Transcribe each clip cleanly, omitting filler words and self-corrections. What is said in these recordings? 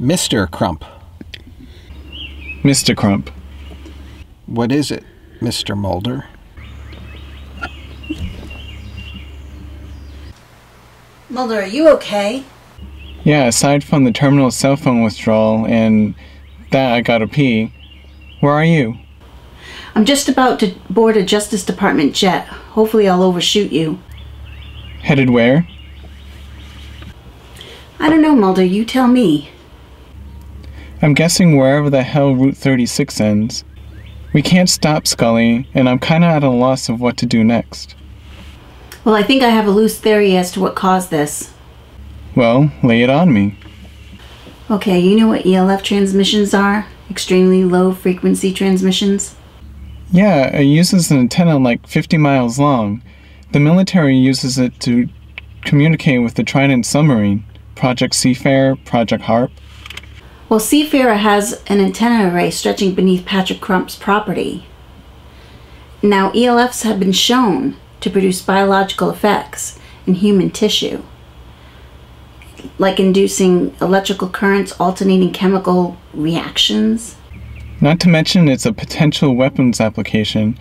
Mr. Crump. Mr. Crump. What is it, Mr. Mulder? Mulder, are you okay? Yeah, aside from the terminal cell phone withdrawal and that I gotta pee, where are you? I'm just about to board a Justice Department jet. Hopefully I'll overshoot you. Headed where? I don't know, Mulder. You tell me. I'm guessing wherever the hell Route 36 ends. We can't stop, Scully, and I'm kinda at a loss of what to do next. Well, I think I have a loose theory as to what caused this. Well, lay it on me. Okay, you know what ELF transmissions are? Extremely low frequency transmissions? Yeah, it uses an antenna like 50 miles long. The military uses it to communicate with the Trident submarine, Project Seafarer, Project HARP. Well, Seafarer has an antenna array stretching beneath Patrick Crump's property. Now, ELFs have been shown to produce biological effects in human tissue, like inducing electrical currents, alternating chemical reactions. Not to mention it's a potential weapons application.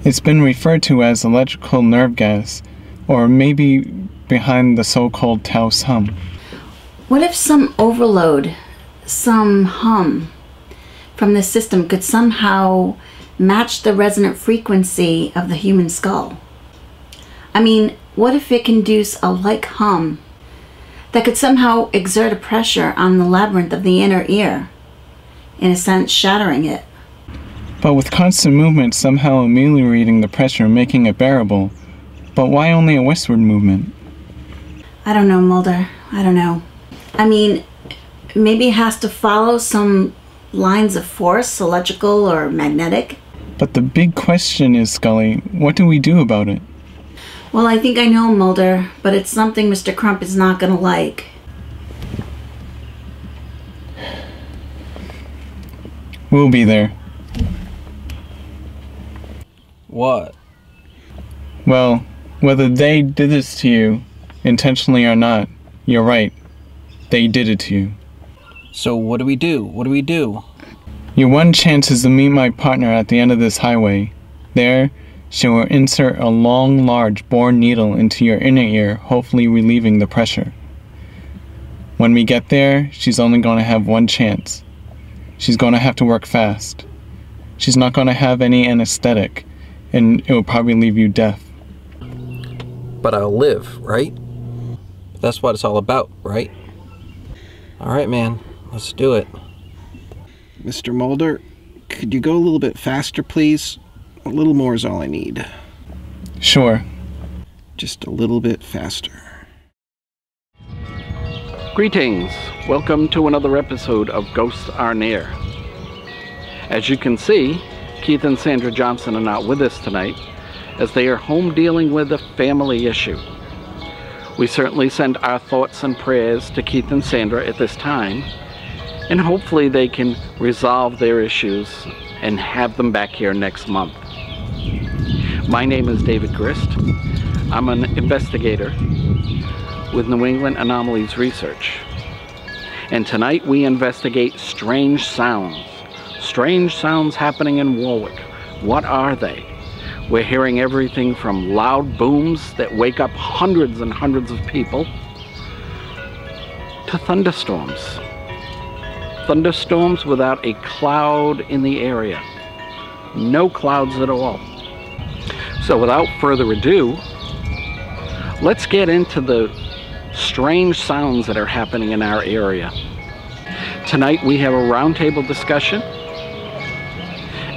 It's been referred to as electrical nerve gas, or maybe behind the so-called Taos hum. What if some overload, some hum from the system could somehow match the resonant frequency of the human skull? I mean, what if it can induce a like hum that could somehow exert a pressure on the labyrinth of the inner ear, in a sense shattering it? But with constant movement somehow ameliorating the pressure, making it bearable. But why only a westward movement? I don't know, Mulder. I don't know. I mean, maybe it has to follow some lines of force, electrical or magnetic. But the big question is, Scully, what do we do about it? Well, I think I know, Mulder, but it's something Mr. Crump is not going to like. We'll be there. What? Well, whether they did this to you, intentionally or not, you're right. They did it to you. So what do we do? What do we do? Your one chance is to meet my partner at the end of this highway. There, she will insert a long, large bore needle into your inner ear, hopefully relieving the pressure. When we get there, she's only going to have one chance. She's going to have to work fast. She's not going to have any anesthetic, and it will probably leave you deaf. But I'll live, right? That's what it's all about, right? Alright, man. Let's do it. Mr. Mulder, could you go a little bit faster, please? A little more is all I need. Sure. Just a little bit faster. Greetings! Welcome to another episode of Ghosts R N.E.A.R. As you can see, Keith and Sandra Johnson are not with us tonight, as they are home dealing with a family issue. We certainly send our thoughts and prayers to Keith and Sandra at this time, and hopefully they can resolve their issues and have them back here next month. My name is David Grist. I'm an investigator with New England Anomalies Research. And tonight we investigate strange sounds. Strange sounds happening in Warwick. What are they? We're hearing everything from loud booms that wake up hundreds and hundreds of people to thunderstorms. Thunderstorms without a cloud in the area. No clouds at all. So without further ado, let's get into the strange sounds that are happening in our area. Tonight we have a roundtable discussion,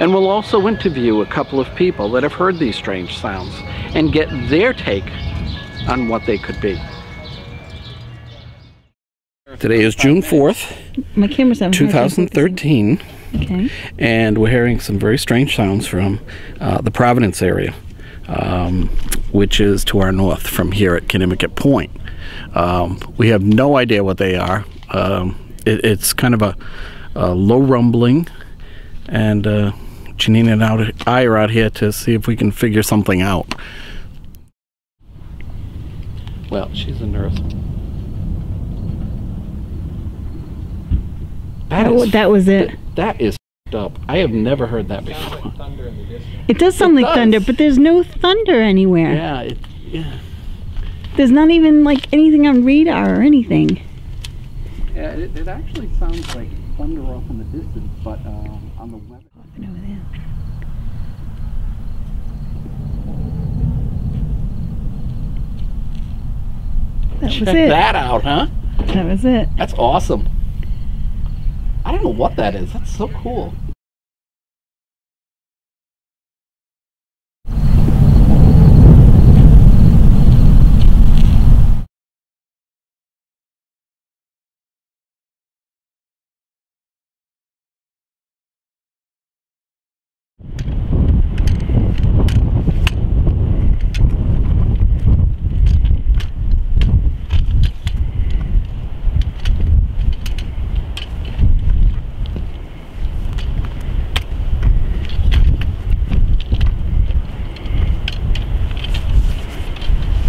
and we'll also interview a couple of people that have heard these strange sounds and get their take on what they could be. Today is June 4th, My camera's on 2013, Okay. and we're hearing some very strange sounds from the Providence area, which is to our north from here at Connecticut Point. We have no idea what they are. It's kind of a low rumbling, and Janine and I are out here to see if we can figure something out. Well, she's a nurse. That was it. That is up. I have never heard that before. It does sound like thunder, but there's no thunder anywhere. Yeah, yeah. There's not even like anything on radar or anything. Yeah, it actually sounds like thunder off in the distance, but on the weather. That Check was it. that out, huh? That was it. That's awesome. I don't know what that is. That's so cool.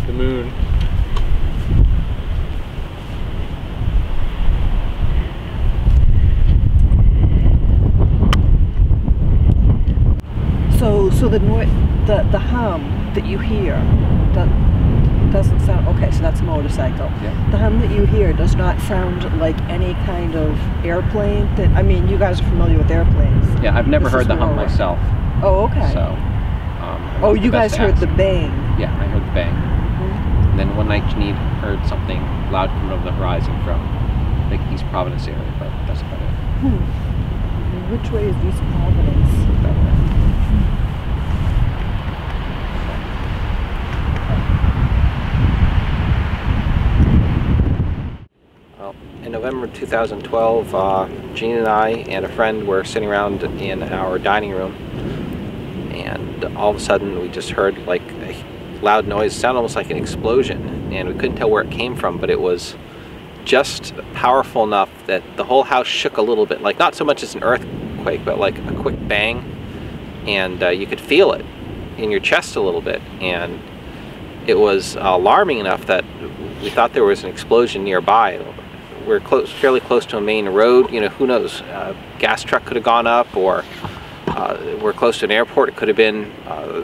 Moon. So the hum that you hear doesn't sound okay. So that's a motorcycle. Yeah. The hum that you hear does not sound like any kind of airplane. I mean, you guys are familiar with airplanes. Yeah, I've never heard the hum more myself. Oh, okay. So. Oh, you guys heard the bang. Yeah, I heard the bang. And then one night Janine heard something loud coming over the horizon from the East Providence area, but that's about it. Which way is East Providence? That way. Well, in November 2012, Gene and I and a friend were sitting around in our dining room, and all of a sudden we just heard like a loud noise. It sounded almost like an explosion, and we couldn't tell where it came from, but it was just powerful enough that the whole house shook a little bit, like not so much as an earthquake, but like a quick bang, and you could feel it in your chest a little bit, and it was alarming enough that we thought there was an explosion nearby. We're fairly close to a main road, you know, who knows, gas truck could have gone up, or we're close to an airport, it could have been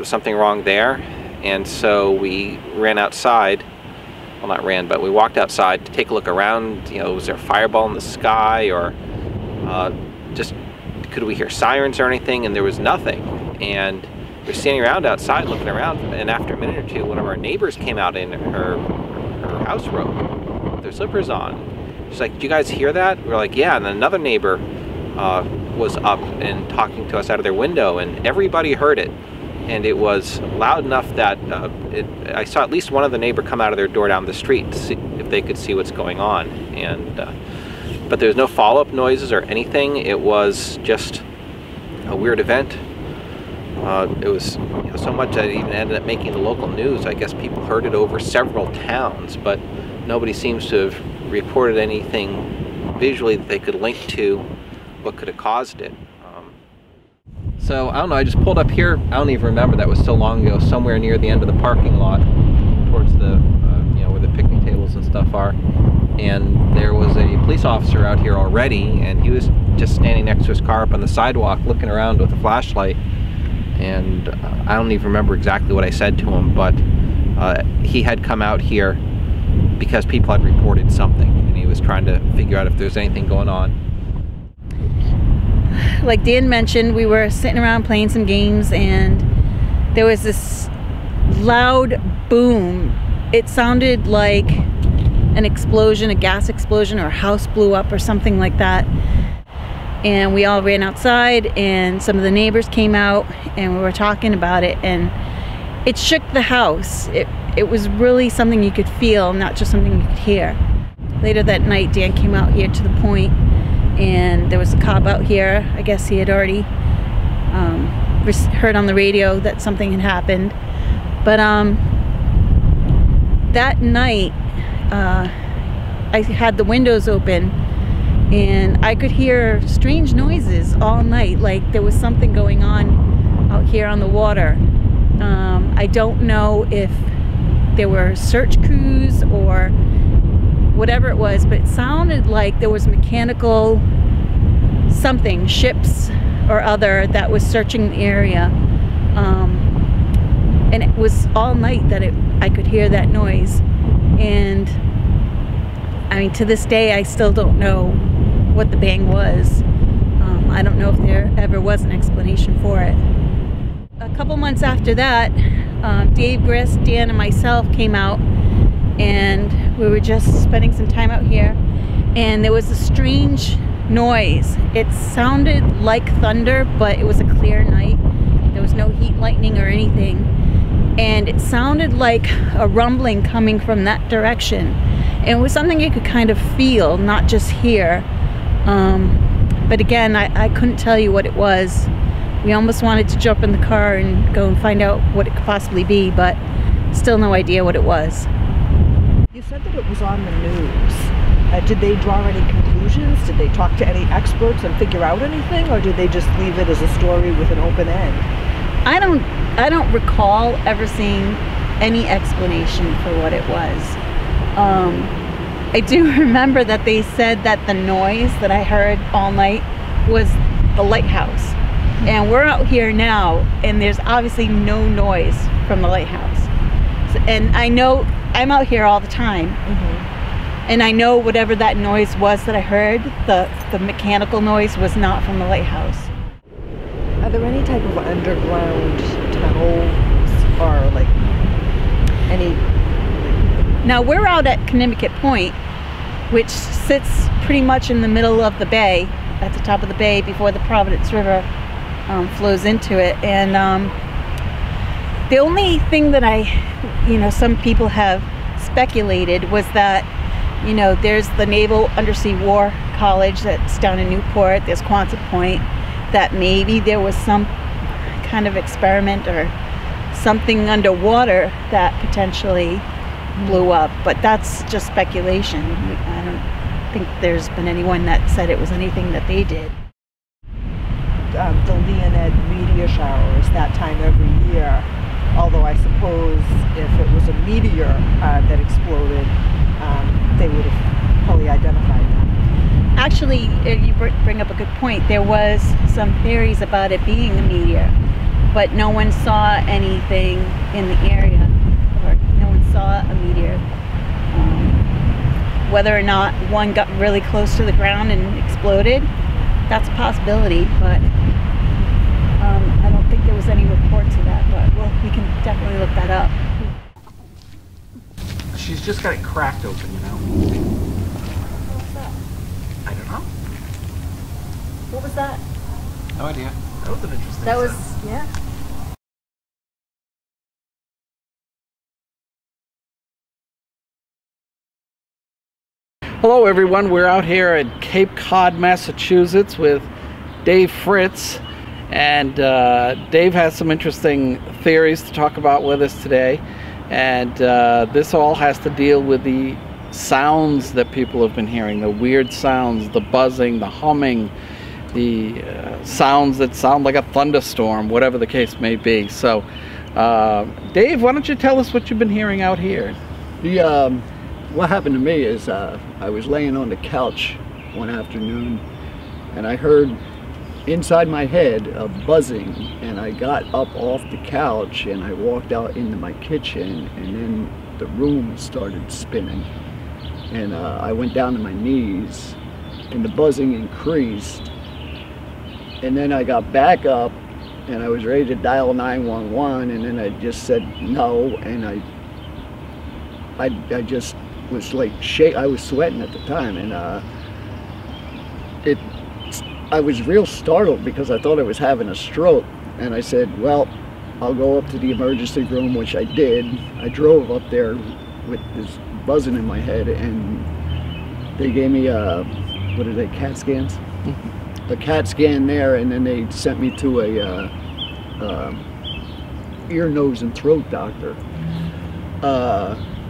something wrong there. And so we ran outside, well not ran, but we walked outside to take a look around, you know, was there a fireball in the sky, or just could we hear sirens or anything, and there was nothing. And we're standing around outside looking around, and after a minute or two, one of our neighbors came out in her house robe with her slippers on. She's like, "Did you guys hear that?" We're like, "Yeah." And then another neighbor was up and talking to us out of their window, and everybody heard it. And it was loud enough that I saw at least one of the neighbor come out of their door down the street to see if they could see what's going on. And but there was no follow-up noises or anything. It was just a weird event. It was, you know, so much that it even ended up making the local news. I guess people heard it over several towns, but nobody seems to have reported anything visually that they could link to what could have caused it. So I don't know, I just pulled up here. I don't even remember, that was so long ago, somewhere near the end of the parking lot towards the, you know, where the picnic tables and stuff are. And there was a police officer out here already, and he was just standing next to his car up on the sidewalk looking around with a flashlight. And I don't even remember exactly what I said to him, but he had come out here because people had reported something, and he was trying to figure out if there's anything going on. Like Dan mentioned, we were sitting around playing some games, and there was this loud boom. It sounded like an explosion, a gas explosion, or a house blew up or something like that. And we all ran outside, and some of the neighbors came out, and we were talking about it, and it shook the house. It was really something you could feel, not just something you could hear. Later that night, Dan came out here to the point, and there was a cop out here. I guess he had already heard on the radio that something had happened. But that night, I had the windows open, and I could hear strange noises all night, like there was something going on out here on the water. I don't know if there were search crews or whatever it was, but it sounded like there was mechanical something, ships or other, that was searching the area. And it was all night that I could hear that noise. And I mean, to this day, I still don't know what the bang was. I don't know if there ever was an explanation for it. A couple months after that, Dave, Gris, Dan, and myself came out, and we were just spending some time out here, and there was a strange noise. It sounded like thunder, but it was a clear night. There was no heat, lightning, or anything. And it sounded like a rumbling coming from that direction. And it was something you could kind of feel, not just hear. But again, I couldn't tell you what it was. We almost wanted to jump in the car and go and find out what it could possibly be, but still no idea what it was. You said that it was on the news. Did they draw any conclusions? Did they talk to any experts and figure out anything? Or did they just leave it as a story with an open end? I don't recall ever seeing any explanation for what it was. I do remember that they said that the noise that I heard all night was the lighthouse. And we're out here now, and there's obviously no noise from the lighthouse. So, and I know I'm out here all the time. And I know whatever that noise was that I heard, the mechanical noise, was not from the lighthouse. Are there any type of underground tunnels or like any? Now we're out at Connecticut Point, which sits pretty much in the middle of the bay, at the top of the bay before the Providence River flows into it. And the only thing that some people have speculated was that, there's the Naval Undersea War College that's down in Newport, there's Quonset Point, that maybe there was some kind of experiment or something underwater that potentially blew up, but that's just speculation. I don't think there's been anyone that said it was anything that they did. The Leonid meteor shower is that time every year, although I suppose if it was a meteor that exploded, they would have probably identified that. Actually, you bring up a good point. There was some theories about it being a meteor, but no one saw anything in the area, or no one saw a meteor. Whether or not one got really close to the ground and exploded, that's a possibility, but I don't think there was any reports of that, but we can definitely look that up. She's just got it cracked open, I don't know. What was that? No idea. That was an interesting That was, sound. yeah. Hello everyone, we're out here at Cape Cod, Massachusetts with Dave Fritz, and Dave has some interesting theories to talk about with us today, and this all has to deal with the sounds that people have been hearing, the weird sounds, the buzzing, the humming, the sounds that sound like a thunderstorm, whatever the case may be. So Dave, why don't you tell us what you've been hearing out here? What happened to me is I was laying on the couch one afternoon and I heard inside my head a buzzing, and I got up off the couch and I walked out into my kitchen, and then the room started spinning, and I went down to my knees and the buzzing increased, and then I got back up and I was ready to dial 911, and then I just said no, and I just was like I was sweating at the time, and I was real startled because I thought I was having a stroke, and I said, well, I'll go up to the emergency room, which I did. I drove up there with this buzzing in my head, and they gave me what are they, CAT scans? A CAT scan there, and then they sent me to a ear, nose, and throat doctor,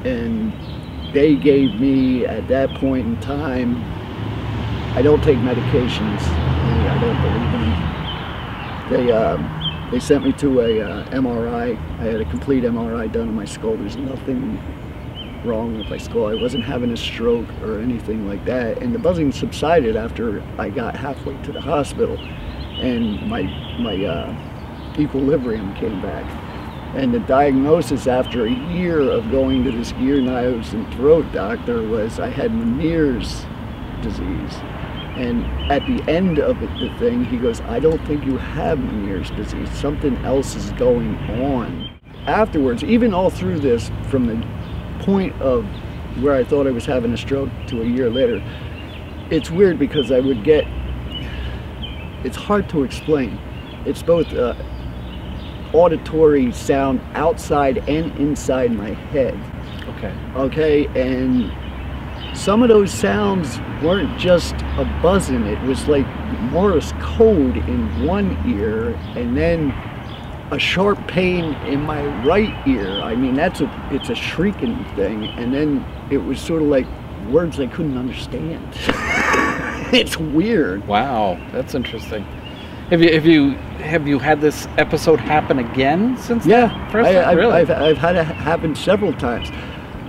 and they gave me, at that point in time, I don't take medications. I don't believe in them. They sent me to a MRI. I had a complete MRI done on my skull. There's nothing wrong with my skull. I wasn't having a stroke or anything like that. And the buzzing subsided after I got halfway to the hospital, and my equilibrium came back. And the diagnosis after a year of going to this ear, nose, and throat doctor was I had Meniere's disease. And at the end of the thing, he goes, I don't think you have Meniere's disease. Something else is going on. Afterwards, even all through this, from the point of where I thought I was having a stroke to a year later, it's weird because I would get, it's hard to explain. It's both auditory sound outside and inside my head. Okay, and some of those sounds weren't just a buzzing. It was like Morse code in one ear, and then a sharp pain in my right ear. I mean, it's a shrieking thing, and then it was sort of like words I couldn't understand. It's weird. Wow, that's interesting. Have you had this episode happen again since? Yeah, really? I've had it happen several times.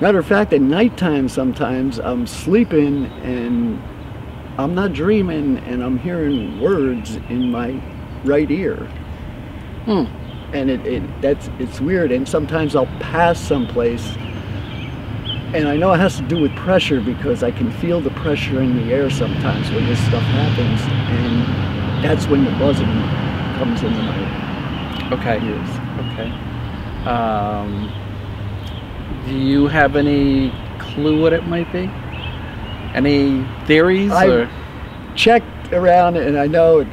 Matter of fact, at nighttime sometimes I'm sleeping and I'm not dreaming and I'm hearing words in my right ear. And it's weird. And sometimes I'll pass someplace, and I know it has to do with pressure because I can feel the pressure in the air sometimes when this stuff happens, and that's when the buzzing comes into my ears. Do you have any clue what it might be? Any theories? I checked around, and I know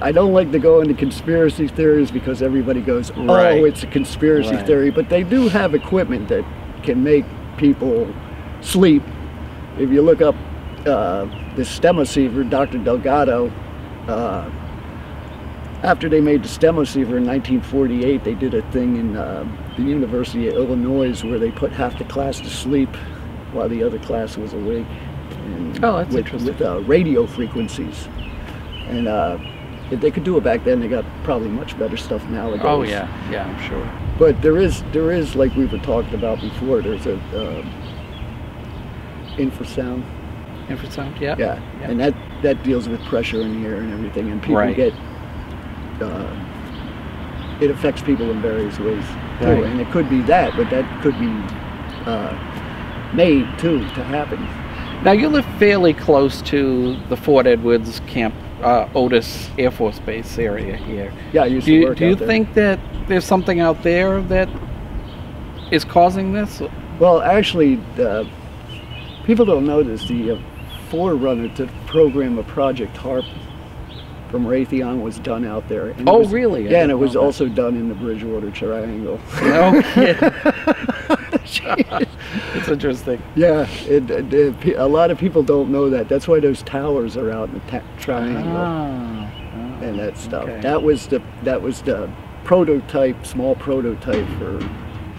I don't like to go into conspiracy theories because everybody goes, oh, it's a conspiracy theory, but they do have equipment that can make people sleep. If you look up the stemoceiver, Dr. Delgado, after they made the stemoceiver in 1948, they did a thing in the University of Illinois where they put half the class to sleep while the other class was awake. And that's interesting. With radio frequencies. And if they could do it back then, they got probably much better stuff nowadays. Oh yeah, I'm sure. But there is like we were talking about before, there's a infrasound. Infrasound, yeah. Yeah, and that deals with pressure in the air and everything, and people get, it affects people in various ways too, and it could be that, but that could be made too to happen. Now you live fairly close to the Fort Edwards Camp Otis Air Force Base area here. Yeah, I used to work out there. Do you think that there's something out there that is causing this? Well, actually, people don't know this. The forerunner to the program of Project HARP from Raytheon was done out there. And really? Yeah, and it was also done in the Bridgewater Triangle. No kidding. It's interesting. Yeah, a lot of people don't know that. That's why those towers are out in the triangle and that stuff. Okay. That was the prototype, small prototype for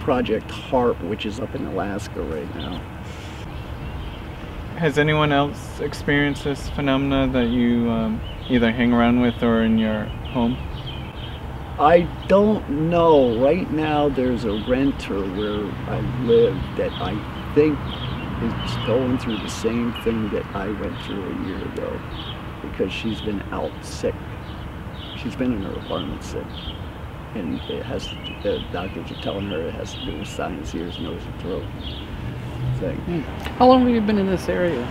Project HARP, which is up in Alaska right now. Has anyone else experienced this phenomena that you either hang around with or in your home? I don't know. Right now there's a renter where I live that I think is going through the same thing that I went through a year ago, because she's been out sick. She's been in her apartment sick. And it has to, the doctors are telling her it has to do with sinus, ears, nose, and throat thing. How long have you been in this area?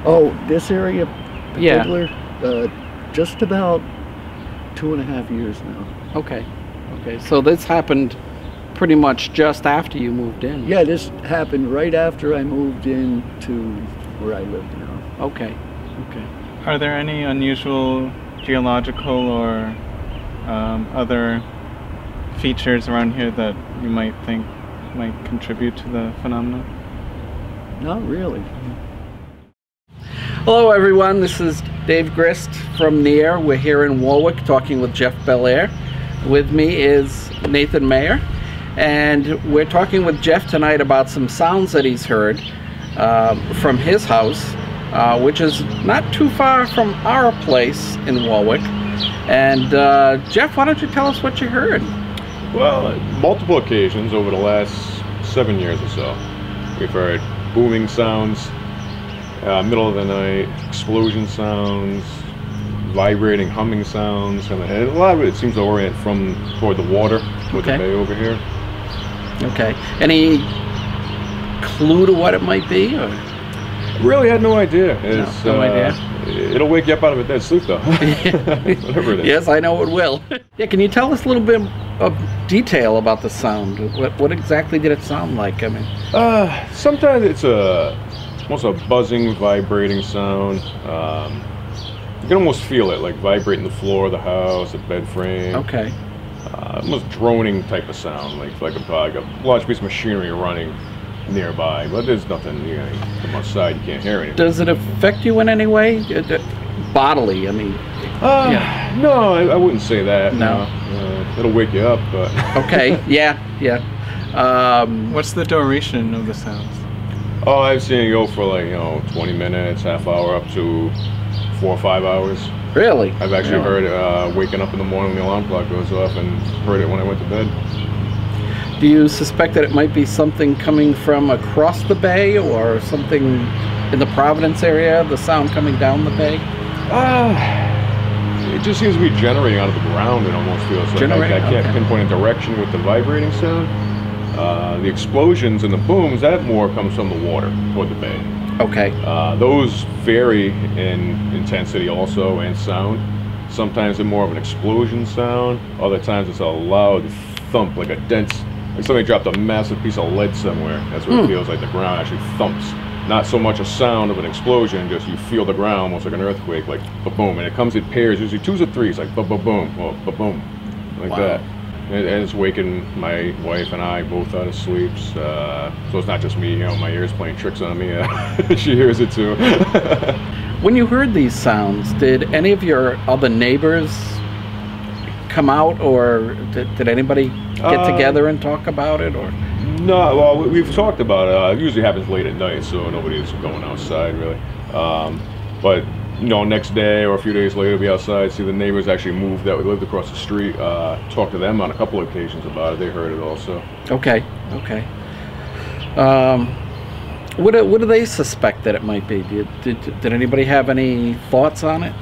Oh, this area particular? Just about 2.5 years now. Okay. So this happened pretty much just after you moved in. Yeah, this happened right after I moved in to where I live now. Okay. Are there any unusual geological or other features around here that you might think might contribute to the phenomenon? Not really. Hello everyone, this is Dave Grist from E104. We're here in Warwick talking with Jeff Belair. With me is Nathan Mayer, and we're talking with Jeff tonight about some sounds that he's heard from his house, which is not too far from our place in Warwick. And Jeff, why don't you tell us what you heard? Well, multiple occasions over the last 7 years or so. We've heard booming sounds, middle of the night, explosion sounds, vibrating, humming sounds, and a lot of it seems to orient toward the water, toward the bay over here. Okay. Any clue to what it might be? Or? Really had no idea. No idea. It'll wake you up out of a dead sleep, though. Whatever it is. Yes, I know it will. Yeah, can you tell us a little bit of detail about the sound? What exactly did it sound like? I mean, sometimes it's almost a buzzing, vibrating sound. You can almost feel it, like vibrating the floor of the house, the bed frame. Okay. Almost droning type of sound, like a large piece of machinery running nearby. But there's nothing, you come outside, you can't hear anything. Does it affect you in any way? Bodily, I mean. No, I wouldn't say that. No. It'll wake you up, but. Okay, yeah. What's the duration of the sounds? Oh, I've seen it go for like, 20 minutes, half hour, up to 4 or 5 hours. Really? I've actually heard it waking up in the morning when the alarm clock goes off, and heard it when I went to bed. Do you suspect that it might be something coming from across the bay, or something in the Providence area, the sound coming down the bay? It just seems to be generating out of the ground. It almost feels like I can't pinpoint a direction with the vibrating sound. The explosions and the booms, that more comes from the water toward the bay. Okay. Those vary in intensity also, and sound. Sometimes they're more of an explosion sound. Other times it's a loud thump, like somebody dropped a massive piece of lead somewhere. That's what it feels like. The ground actually thumps. Not so much a sound of an explosion, just you feel the ground almost like an earthquake, like ba-boom. And it comes in pairs, usually 2s or 3s, like ba-ba-boom, or ba-boom, like that. And it's waking my wife and I both out of sleep. So it's not just me, my ears playing tricks on me. She hears it too. When you heard these sounds, did any of your other neighbors come out, or did anybody get together and talk about it? Or no, well, we've talked about it. It usually happens late at night, so nobody's going outside really. But next day or a few days later, be outside, see the neighbors actually moved that we lived across the street. Talked to them on a couple of occasions about it. They heard it also. Okay. What do they suspect that it might be? Did anybody have any thoughts on it?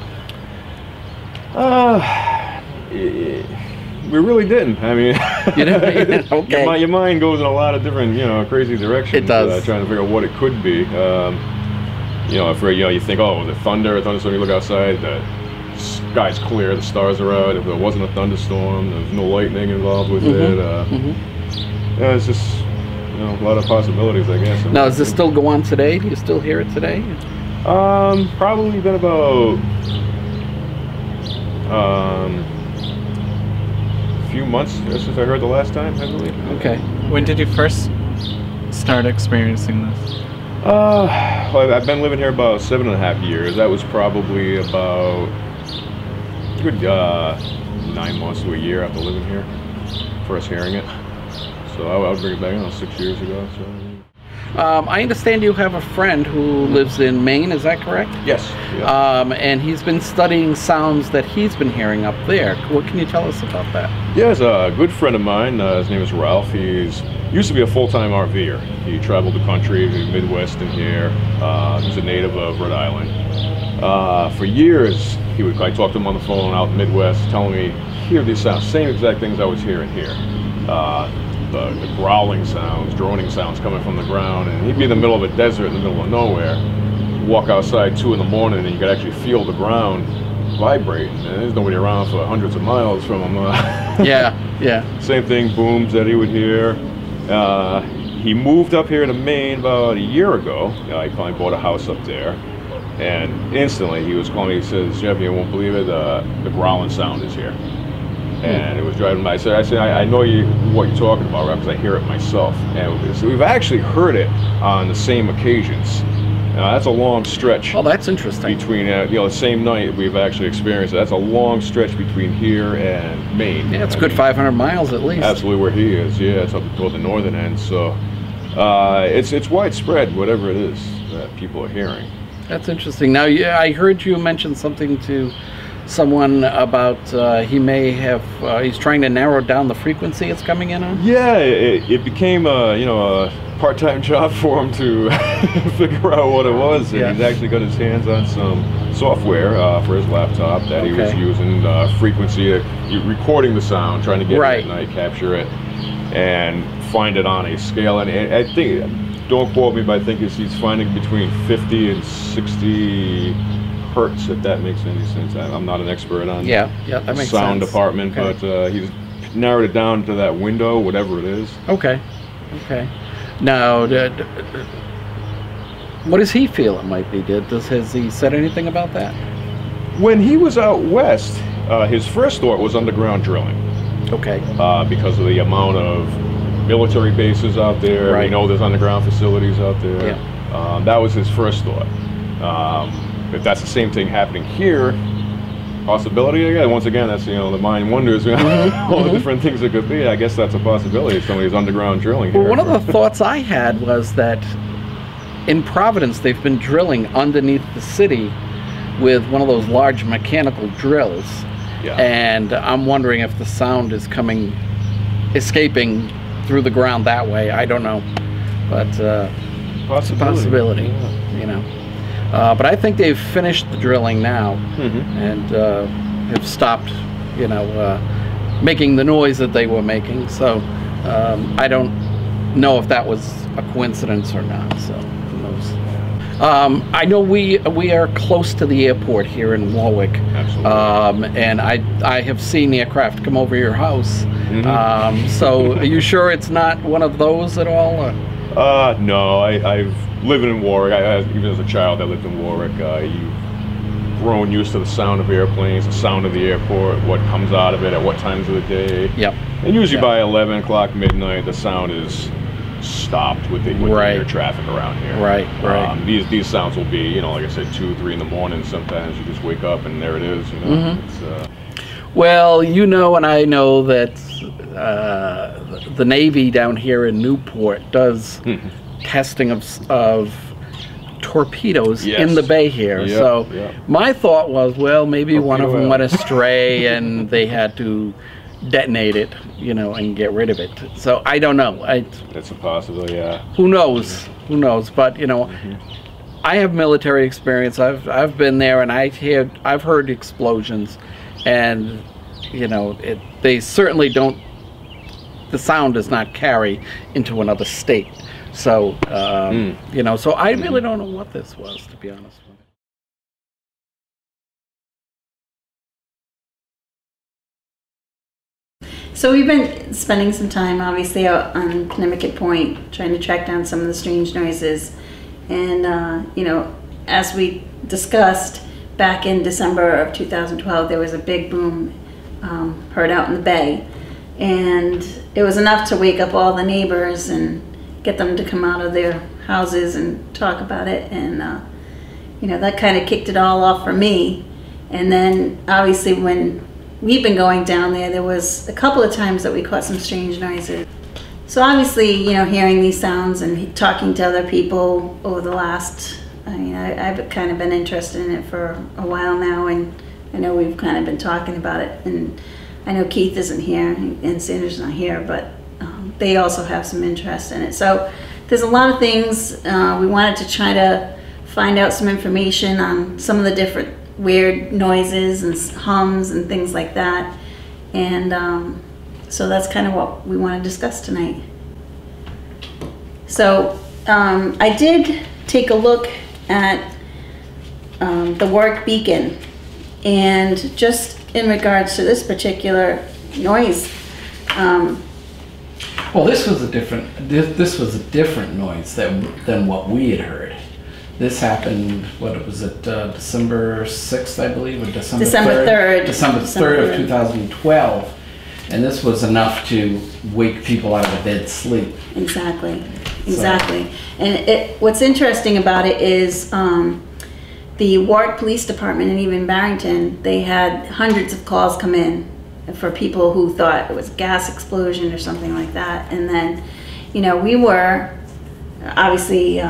We really didn't. I mean, you didn't? Okay. Your mind goes in a lot of different, crazy directions. It does. Trying to figure out what it could be. You think, oh, the thunder, thunderstorm. You look outside, the sky's clear, the stars are out. If there wasn't a thunderstorm, there's no lightning involved with it. Yeah, it's just a lot of possibilities, I guess. Now, does this still go on today? Do you still hear it today? Probably been about a few months since I heard the last time, I believe. Okay. When did you first start experiencing this? Well, I've been living here about 7.5 years. That was probably about a good 9 months to a year after living here, first hearing it. So I would bring it back 6 years ago. So. I understand you have a friend who lives in Maine, is that correct? Yes. Yeah. And he's been studying sounds that he's been hearing up there. What can you tell us about that? Yeah, he's a good friend of mine. His name is Ralph. He used to be a full-time RVer. He traveled the country, the Midwest and here. He's a native of Rhode Island. For years, I talked to him on the phone out in the Midwest, telling me, hear these sounds, same exact things I was hearing here. The growling sounds, droning sounds coming from the ground, and he'd be in the middle of a desert in the middle of nowhere. Walk outside 2 in the morning and you could actually feel the ground vibrate, and there's nobody around for hundreds of miles from him. Yeah. Same thing, booms that he would hear. He moved up here to Maine about a year ago. He finally bought a house up there, and instantly he was calling me. He says, "Jeff, you won't believe it, the growling sound is here." And it was driving by. I said, I know what you're talking about, because I hear it myself. And so we've actually heard it on the same occasions. That's a long stretch. Oh, that's interesting. Between, the same night we've actually experienced it. That's a long stretch between here and Maine. Yeah, it's a good 500 miles at least. Absolutely where he is. Yeah, it's up toward the northern end. So it's widespread, whatever it is that people are hearing. That's interesting. Now, I heard you mention something to someone about he may have, he's trying to narrow down the frequency it's coming in on? Yeah, it became a, you know, a part-time job for him to figure out what it was. And he's actually got his hands on some software for his laptop that he was using, frequency, recording the sound, trying to get it at night, capture it, and find it on a scale. And I think, don't quote me, but I think he's finding between 50 and 60 Hertz, if that makes any sense. I'm not an expert on that makes sound sense. department, but he's narrowed it down to that window, whatever it is. Okay. Now, what does he feel it might be? Has he said anything about that? When he was out west, his first thought was underground drilling. Okay. Because of the amount of military bases out there. Right. We know there's underground facilities out there. Yeah. That was his first thought. If that's the same thing happening here, possibility again. Once again, that's, you know, the mind wonders all the different things it could be. I guess that's a possibility. Somebody's underground drilling here. Well, one of the thoughts I had was that in Providence they've been drilling underneath the city with one of those large mechanical drills. Yeah. And I'm wondering if the sound is escaping through the ground that way. I don't know, but it's a possibility. You know. But I think they've finished the drilling now and have stopped, you know, making the noise that they were making. So I don't know if that was a coincidence or not. So who knows? I know we are close to the airport here in Warwick. Absolutely. And I have seen aircraft come over your house. So are you sure it's not one of those at all? Or? No, I've lived in Warwick. Even as a child, I lived in Warwick. You've grown used to the sound of airplanes, the sound of the airport, what comes out of it at what times of the day. Yep. And usually by 11 o'clock, midnight, the sound is stopped with the air traffic around here. Right. These sounds will be, you know, like I said, 2, 3 in the morning. Sometimes you just wake up and there it is. You know. It's, well, you know, and I know that the Navy down here in Newport does testing of torpedoes in the bay here. So my thought was, well, maybe one of them went astray and they had to detonate it, you know, and get rid of it. So I don't know. That's a possibility. Yeah. Who knows? But you know, I have military experience. I've been there, and I've heard explosions, and you know, they certainly don't. The sound does not carry into another state. So you know, so I really don't know what this was, to be honest with you. So we've been spending some time, obviously, out on Connecticut Point, trying to track down some of the strange noises. And, you know, as we discussed, back in December of 2012, there was a big boom heard out in the bay. And it was enough to wake up all the neighbors and get them to come out of their houses and talk about it. And, you know, that kind of kicked it all off for me. And then, obviously, when we've been going down there was a couple of times that we caught some strange noises. So obviously, you know, hearing these sounds and talking to other people over the last, I've kind of been interested in it for a while now, and I know we've kind of been talking about it. And I know Keith isn't here and Sandra's not here, but they also have some interest in it. So there's a lot of things. We wanted to try to find out some information on some of the different weird noises and hums and things like that, and so that's kind of what we want to discuss tonight. So I did take a look at the Warwick Beacon, and just in regards to this particular noise, well, this was a different noise than what we had heard. This happened, what was it, December 6th, I believe, or December 3rd? December 3rd of 2012. And this was enough to wake people out of a dead sleep. Exactly. And what's interesting about it is the Warwick Police Department and even Barrington, they had hundreds of calls come in for people who thought it was a gas explosion or something like that. And then, you know, we were obviously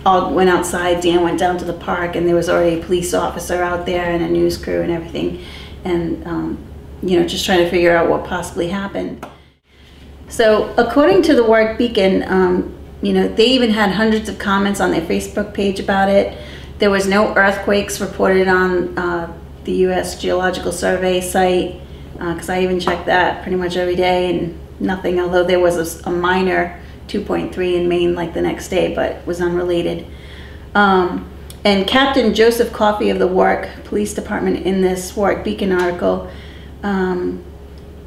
all went outside. Dan went down to the park, and there was already a police officer out there and a news crew and everything, and you know, just trying to figure out what possibly happened. So according to the Warwick Beacon, you know, they even had hundreds of comments on their Facebook page about it. There was no earthquakes reported on the U.S. Geological Survey site, because I even checked that pretty much every day, and nothing, although there was a minor 2.3 in Maine like the next day, but it was unrelated. And Captain Joseph Coffey of the Warwick Police Department, in this Warwick Beacon article,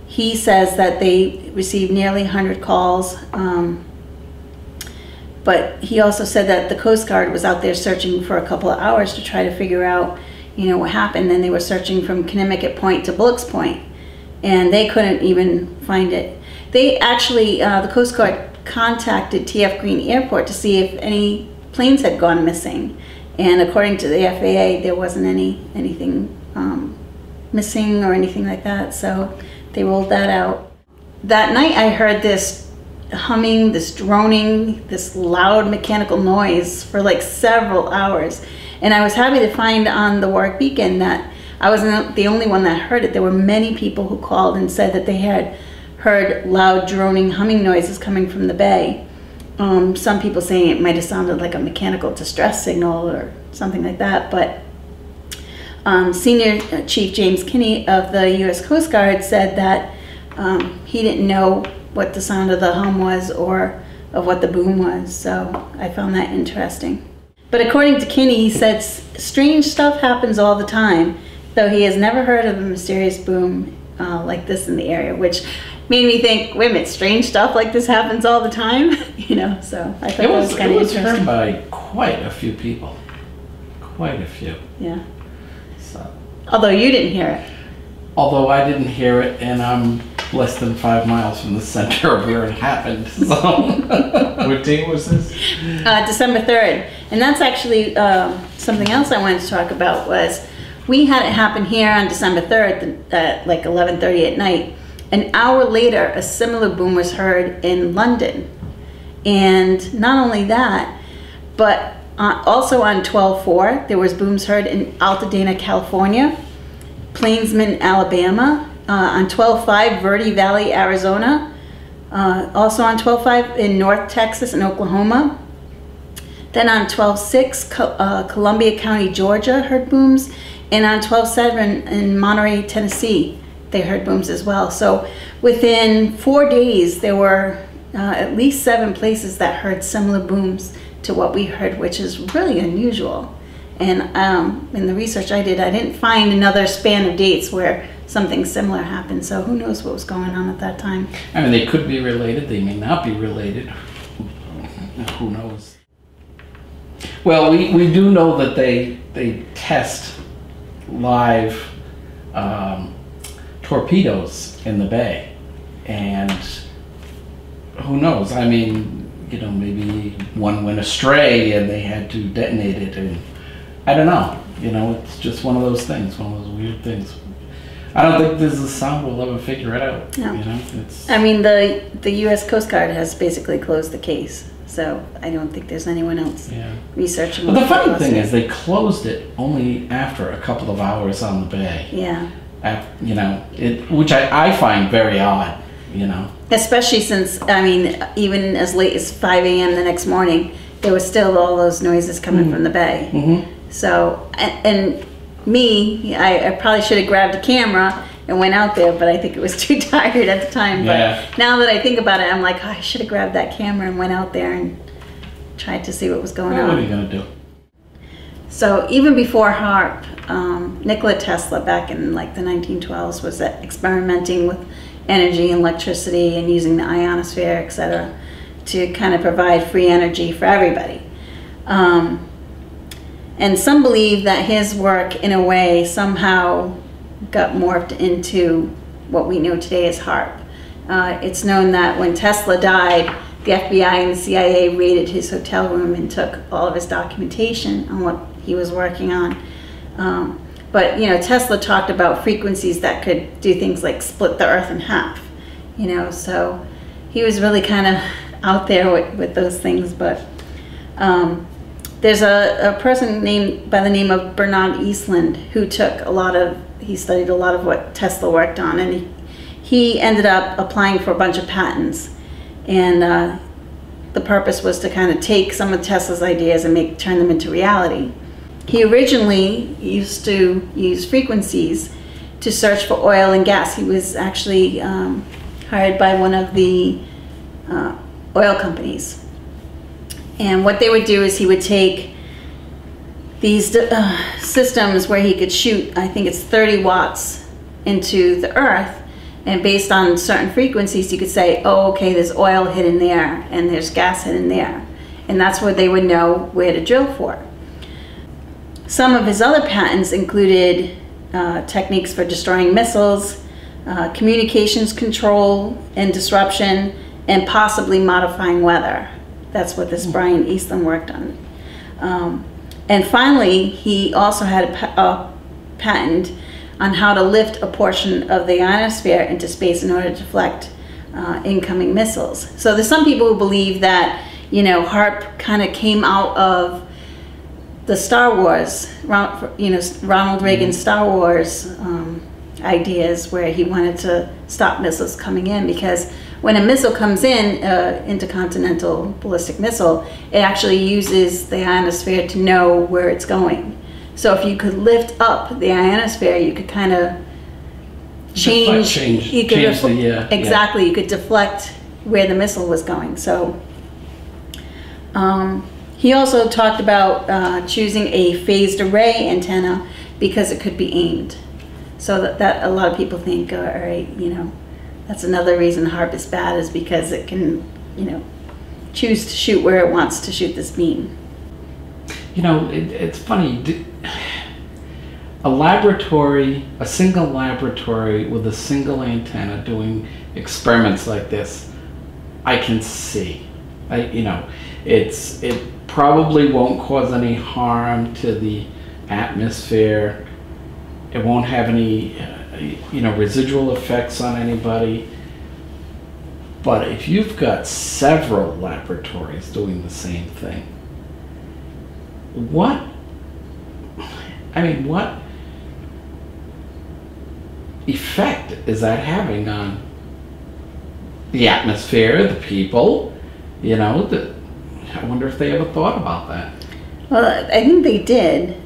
he says that they received nearly 100 calls, but he also said that the Coast Guard was out there searching for a couple of hours to try to figure out, you know, what happened. Then they were searching from Kennemicut Point to Bullock's Point, and they couldn't even find it. They actually, the Coast Guard contacted TF Green Airport to see if any planes had gone missing, and according to the FAA, there wasn't anything missing or anything like that, so they ruled that out. That night I heard this humming, this droning, this loud mechanical noise for like several hours, and I was happy to find on the Warwick Beacon that I wasn't the only one that heard it. There were many people who called and said that they had heard loud droning humming noises coming from the bay. Some people saying it might have sounded like a mechanical distress signal or something like that, but Senior Chief James Kinney of the U.S. Coast Guard said that he didn't know what the sound of the hum was or of what the boom was, so I found that interesting. But according to Kinney, he said strange stuff happens all the time, though he has never heard of a mysterious boom like this in the area, which made me think, wait a minute, strange stuff like this happens all the time? You know, so I thought that was kind of interesting. It was heard by quite a few people. Quite a few. Yeah. So. Although you didn't hear it. Although I didn't hear it, and I'm less than 5 miles from the center of where it happened. So. What date was this? December 3rd. And that's actually something else I wanted to talk about. Was we had it happen here on December 3rd at like 11:30 at night. An hour later, a similar boom was heard in London. And not only that, but also on 12/4, there was booms heard in Altadena, California, Plainsman, Alabama, on 12/5, Verde Valley, Arizona, also on 12/5 in North Texas and Oklahoma. Then on 12/6, Columbia County, Georgia heard booms, and on 12/7 in Monterey, Tennessee, they heard booms as well. So within 4 days, there were at least 7 places that heard similar booms to what we heard, which is really unusual. And in the research I did, I didn't find another span of dates where something similar happened. So who knows what was going on at that time? I mean, they could be related. They may not be related. Who knows? Well, we do know that they test live torpedoes in the bay, and who knows? I mean, you know, maybe one went astray and they had to detonate it, and I don't know. You know, it's just one of those things, one of those weird things. I don't think there's a sound we'll ever figure it out. No. You know, it's. I mean, the U.S. Coast Guard has basically closed the case, so I don't think there's anyone else researching. But the funny thing is, they closed it only after a couple of hours on the bay. Yeah. You know, which I find very odd. You know. Especially since, I mean, even as late as 5 a.m. the next morning, there was still all those noises coming from the bay. Mm-hmm. So, and me, I probably should have grabbed a camera and went out there, but I think it was too tired at the time. Yeah. But now that I think about it, I'm like, oh, I should have grabbed that camera and went out there and tried to see what was going on. What are you going to do? So even before HAARP, Nikola Tesla back in like the 1912s was experimenting with energy and electricity and using the ionosphere, etc., to kind of provide free energy for everybody. And some believe that his work, in a way, somehow got morphed into what we know today as HAARP. It's known that when Tesla died, the FBI and the CIA raided his hotel room and took all of his documentation on what he was working on. But, you know, Tesla talked about frequencies that could do things like split the Earth in half, you know, so he was really kind of out there with those things. But There's a person named by the name of Bernard Eastland who he studied a lot of what Tesla worked on, and he ended up applying for a bunch of patents. And the purpose was to kind of take some of Tesla's ideas and turn them into reality. He originally used to use frequencies to search for oil and gas. He was actually hired by one of the oil companies. And what they would do is he would take these systems where he could shoot, I think it's 30 watts into the earth, and based on certain frequencies you could say, oh, okay, there's oil hidden there and there's gas hidden there, and that's where they would know where to drill for. Some of his other patents included techniques for destroying missiles, communications control and disruption, and possibly modifying weather. That's what this Brian Eastland worked on. And finally, he also had a patent on how to lift a portion of the ionosphere into space in order to deflect incoming missiles. So there's some people who believe that, you know, HAARP kind of came out of the Star Wars, you know, Ronald Reagan's Star Wars ideas, where he wanted to stop missiles coming in, because when a missile comes in, intercontinental ballistic missile, it actually uses the ionosphere to know where it's going. So if you could lift up the ionosphere, you could kind of change you could deflect where the missile was going. So he also talked about choosing a phased array antenna because it could be aimed. So that a lot of people think, all right, you know, that's another reason HAARP is bad, is because it can, you know, choose to shoot where it wants to shoot this beam. You know, it's funny. A single laboratory with a single antenna doing experiments like this, I can see. You know, it probably won't cause any harm to the atmosphere. It won't have any, you know, residual effects on anybody. But if you've got several laboratories doing the same thing, what effect is that having on the atmosphere, the people? You know, I wonder if they ever thought about that. Well, I think they did.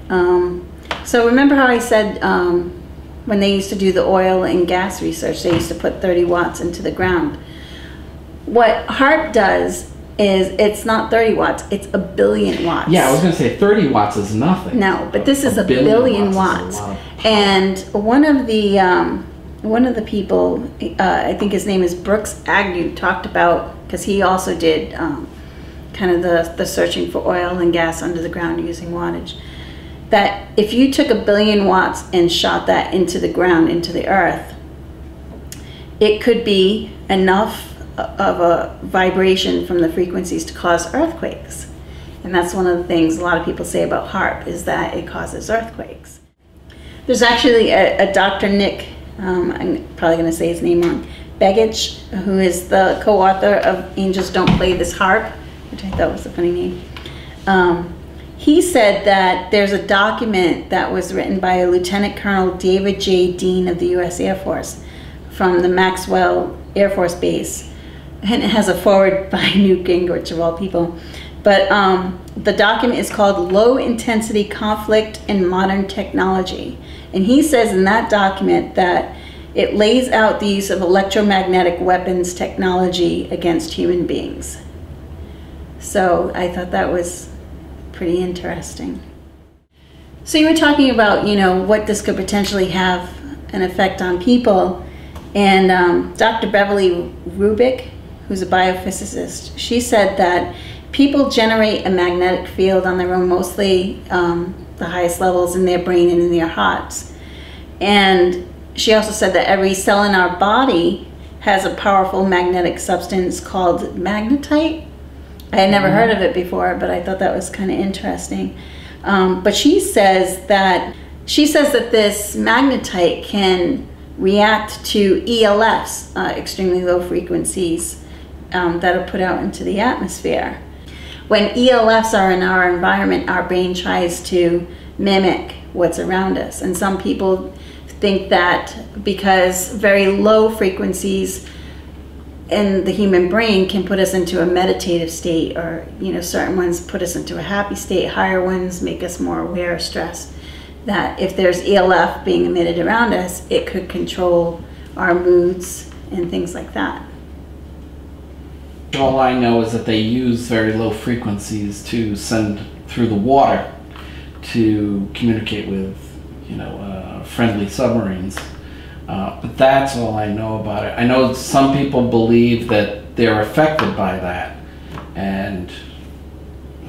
So remember how I said when they used to do the oil and gas research, they used to put 30 watts into the ground. What HAARP does is it's not 30 watts, it's a billion watts. Yeah, I was going to say 30 watts is nothing. No, but this is a billion watts. And one of the people, I think his name is Brooks Agnew, talked about, because he also did kind of the searching for oil and gas under the ground using wattage, that if you took a billion watts and shot that into the ground, into the earth, it could be enough of a vibration from the frequencies to cause earthquakes. And that's one of the things a lot of people say about HAARP, is that it causes earthquakes. There's actually a Dr. Nick, I'm probably going to say his name wrong, Begich, who is the co-author of Angels Don't Play This HAARP, which I thought was a funny name. He said that there's a document that was written by Lieutenant Colonel David J. Dean of the U.S. Air Force from the Maxwell Air Force Base. And it has a foreword by Newt Gingrich, of all people. But the document is called Low Intensity Conflict in Modern Technology. And he says in that document that it lays out the use of electromagnetic weapons technology against human beings. So I thought that was pretty interesting. So you were talking about, you know, what this could potentially have an effect on people. And Dr. Beverly Rubik, who's a biophysicist, she said that people generate a magnetic field on their own, mostly the highest levels in their brain and in their hearts. And she also said that every cell in our body has a powerful magnetic substance called magnetite. I had never heard of it before, but I thought that was kind of interesting. But she says that this magnetite can react to ELFs, extremely low frequencies, that are put out into the atmosphere. when ELFs are in our environment, our brain tries to mimic what's around us. And some people think that because very low frequencies in the human brain can put us into a meditative state, or certain ones put us into a happy state, higher ones make us more aware of stress, that if there's ELF being emitted around us, it could control our moods and things like that. All I know is that they use very low frequencies to send through the water to communicate with, friendly submarines. But that's all I know about it. I know some people believe that they're affected by that, and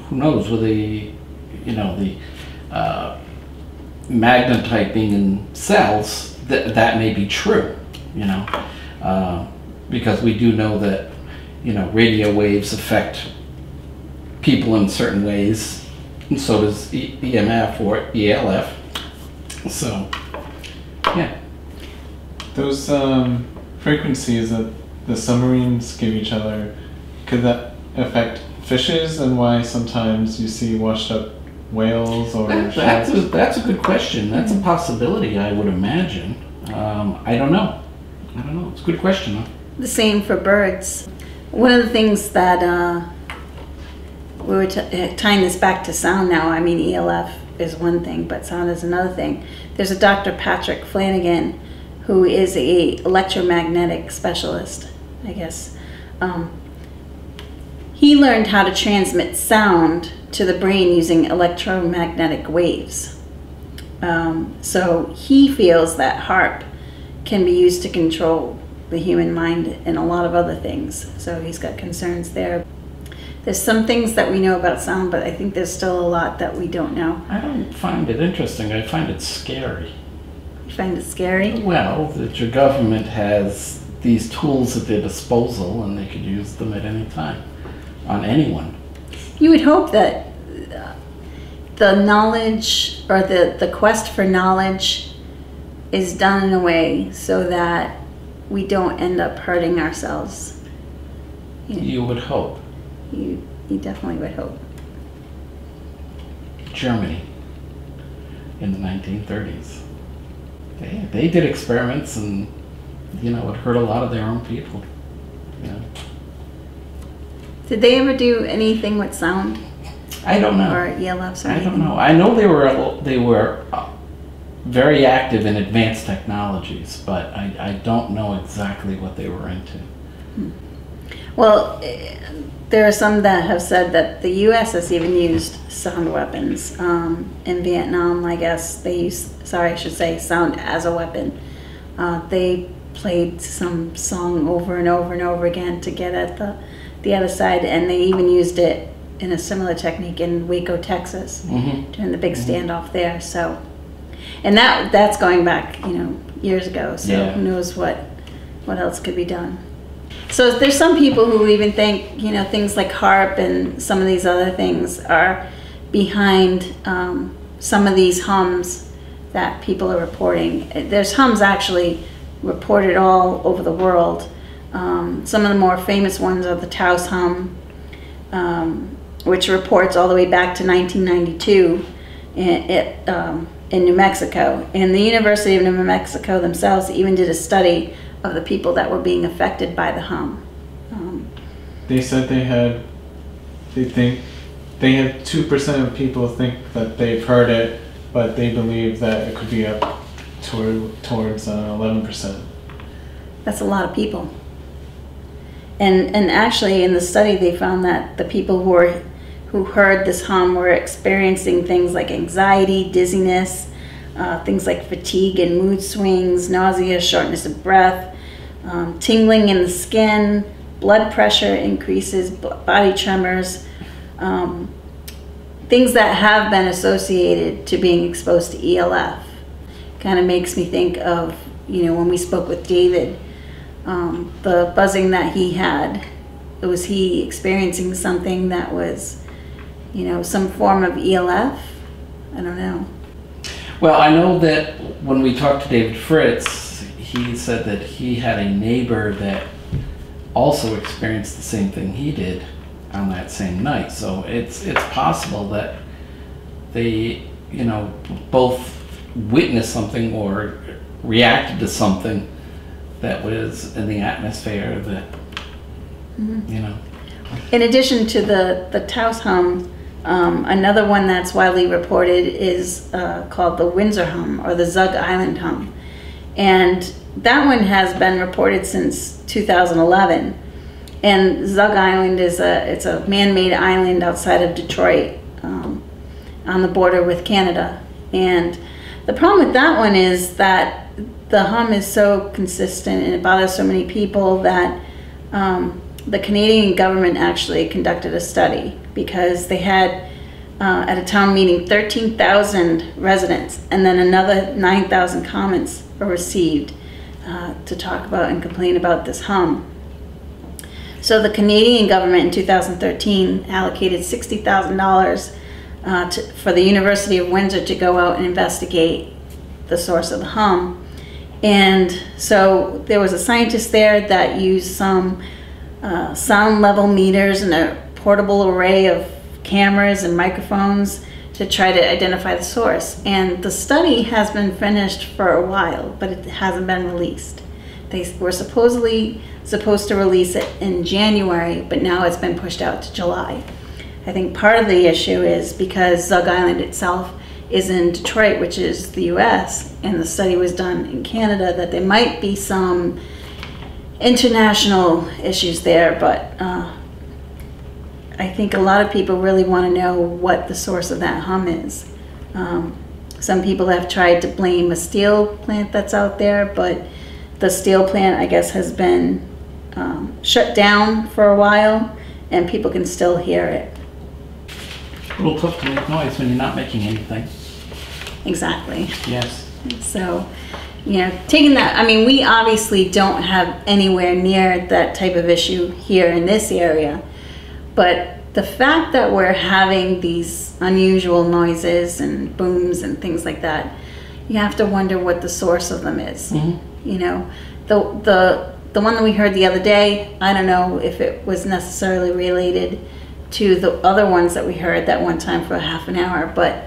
who knows, with the magnetite being in cells, that may be true, because we do know that, radio waves affect people in certain ways, and so does EMF or ELF. So, yeah. Those frequencies that the submarines give each other, could that affect fishes, and why sometimes you see washed up whales or that's a good question. That's a possibility, I would imagine. I don't know. It's a good question, huh? The same for birds. One of the things that we were tying this back to sound now. I mean, ELF is one thing, but sound is another thing. There's a Dr. Patrick Flanagan, who is a electromagnetic specialist, I guess. He learned how to transmit sound to the brain using electromagnetic waves. So he feels that HAARP can be used to control the human mind and a lot of other things. So he's got concerns there. There's some things that we know about sound, but I think there's still a lot that we don't know. I don't find it interesting. I find it scary. You find it scary? Well, that your government has these tools at their disposal and they could use them at any time on anyone. You would hope that the knowledge, or the quest for knowledge, is done in a way so that we don't end up hurting ourselves. You would hope. You definitely would hope. Germany in the 1930s. They did experiments, and it hurt a lot of their own people. Did they ever do anything with sound? I don't know. Or ELFs or anything? I don't know. I know they were very active in advanced technologies, but I don't know exactly what they were into. Well, there are some that have said that the U.S. has even used sound weapons. In Vietnam, I guess, they used, I should say, sound as a weapon. They played some song over and over and over again to get at the other side, and they even used it in a similar technique in Waco, Texas, during the big standoff there. So, and that's going back, years ago. So who knows what else could be done. So there's some people who even think, things like HAARP and some of these other things are behind some of these hums that people are reporting. There's hums actually reported all over the world. Some of the more famous ones are the Taos hum, which reports all the way back to 1992 in New Mexico. And the University of New Mexico themselves even did a study of the people that were being affected by the hum. They said they had 2% of people think that they've heard it, but they believe that it could be up towards 11%. That's a lot of people. And actually in the study they found that the people who heard this hum were experiencing things like anxiety, dizziness, things like fatigue and mood swings, nausea, shortness of breath, tingling in the skin, blood pressure increases, body tremors, things that have been associated to being exposed to ELF. Kind of makes me think of, when we spoke with David, the buzzing that he had. Was he experiencing something that was, some form of ELF? I don't know. Well, I know that when we talked to David Fritz, he said that he had a neighbor that also experienced the same thing he did. on that same night. So it's possible that they, you know, both witnessed something or reacted to something that was in the atmosphere that, you know. In addition to the Taos hum, another one that's widely reported is called the Windsor hum, or the Zug Island hum. And that one has been reported since 2011. And Zug Island is it's a man-made island outside of Detroit, on the border with Canada. And the problem with that one is that the hum is so consistent and it bothers so many people that the Canadian government actually conducted a study, because they had at a town meeting 13,000 residents, and then another 9,000 comments were received to talk about and complain about this hum. So the Canadian government in 2013 allocated $60,000 for the University of Windsor to go out and investigate the source of the hum. And so there was a scientist there that used some sound level meters and a portable array of cameras and microphones to try to identify the source. And the study has been finished for a while, but it hasn't been released. They were supposedly supposed to release it in January, but now it's been pushed out to July. I think part of the issue is because Zug Island itself is in Detroit, which is the US, and the study was done in Canada, that there might be some international issues there, but I think a lot of people really want to know what the source of that hum is. Some people have tried to blame a steel plant that's out there, but the steel plant, I guess, has been shut down for a while, and people can still hear it. A little tough to make noise when you're not making anything. Exactly. Yes. So, you know, taking that, I mean, we obviously don't have anywhere near that type of issue here in this area, but the fact that we're having these unusual noises and booms and things like that, you have to wonder what the source of them is. Mm-hmm. You know, the one that we heard the other day, I don't know if it was necessarily related to the other ones that we heard that one time for a half an hour, but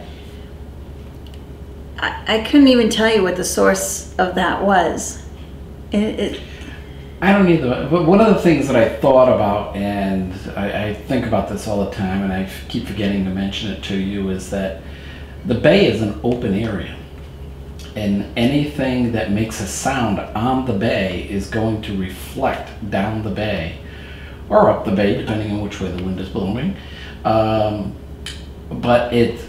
I couldn't even tell you what the source of that was. I don't either, but one of the things that I thought about, and I think about this all the time, and I keep forgetting to mention it to you, is that the bay is an open area, and anything that makes a sound on the bay is going to reflect down the bay or up the bay, depending on which way the wind is blowing. But it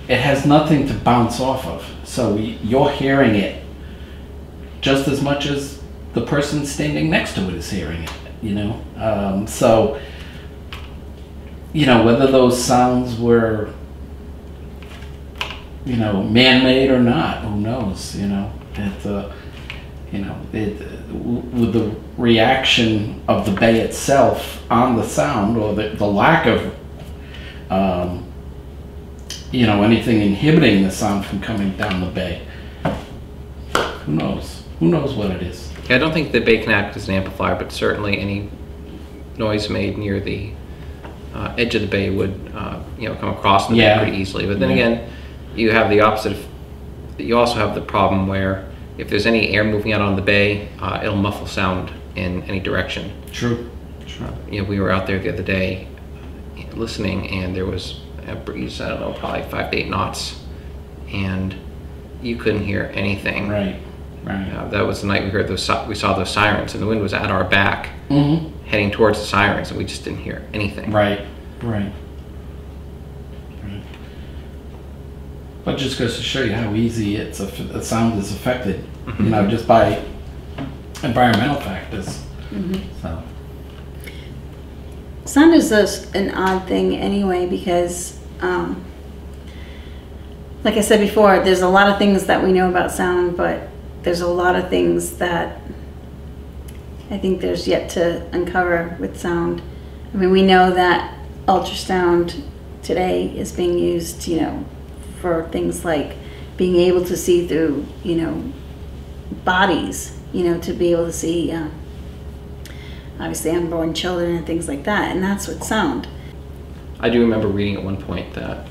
has nothing to bounce off of. So you're hearing it just as much as the person standing next to it is hearing it, you know? So, you know, whether those sounds were, you know, man-made or not, who knows, you know? With the reaction of the bay itself on the sound, or the lack of, you know, anything inhibiting the sound from coming down the bay. Who knows? Who knows what it is? Yeah, I don't think the bay can act as an amplifier, but certainly any noise made near the edge of the bay would, you know, come across the bay pretty easily. But then again, you have the opposite. You also have the problem where if there's any air moving out on the bay, it'll muffle sound in any direction. True. You know, we were out there the other day listening, and there was a breeze, I don't know, probably 5 to 8 knots, and you couldn't hear anything. Right. That was the night we saw those sirens, and the wind was at our back, heading towards the sirens, and we just didn't hear anything. Right. But just goes to show you how easy the sound is affected, you know, just by environmental factors. So. Sound is an odd thing anyway, because, like I said before, there's a lot of things that we know about sound, but there's a lot of things that I think there's yet to uncover with sound. I mean, we know that ultrasound today is being used, you know, for things like being able to see through, you know, bodies, you know, to be able to see obviously unborn children and things like that, and that's with sound. I do remember reading at one point that,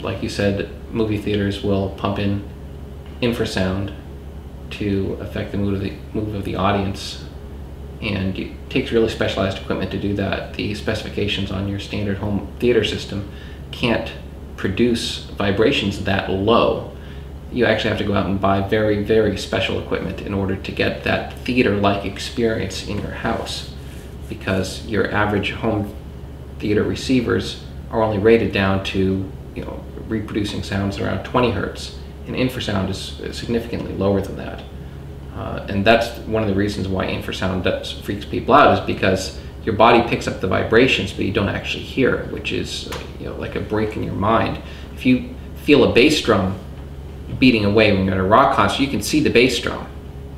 like you said, movie theaters will pump in infrasound to affect the mood of the audience, and it takes really specialized equipment to do that. The specifications on your standard home theater system can't produce vibrations that low. You actually have to go out and buy very, very special equipment in order to get that theater-like experience in your house, because your average home theater receivers are only rated down to, you know, reproducing sounds around 20 hertz, and infrasound is significantly lower than that. And that's one of the reasons why infrasound freaks people out, is because your body picks up the vibrations, but you don't actually hear it, which is you know, like a break in your mind. If you feel a bass drum beating away when you're at a rock concert, you can see the bass drum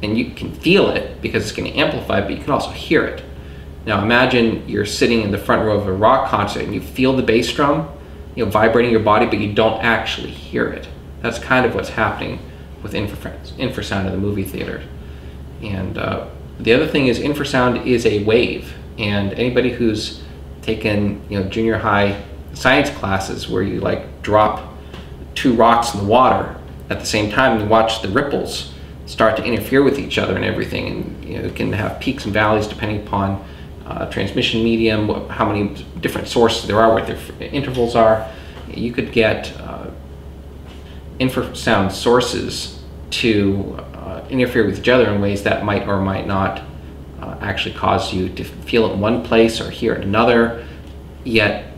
and you can feel it because it's going to amplify, but you can also hear it. Now imagine you're sitting in the front row of a rock concert and you feel the bass drum, you know, vibrating your body, but you don't actually hear it. That's kind of what's happening with infrasound in the movie theater. And the other thing is, infrasound is a wave, and anybody who's taken, you know, junior high science classes where you like drop 2 rocks in the water at the same time and watch the ripples start to interfere with each other and everything, and you know, it can have peaks and valleys depending upon transmission medium, how many different sources there are, what their intervals are. You could get infrasound sources to interfere with each other in ways that might or might not actually cause you to feel it in one place or hear it in another, yet,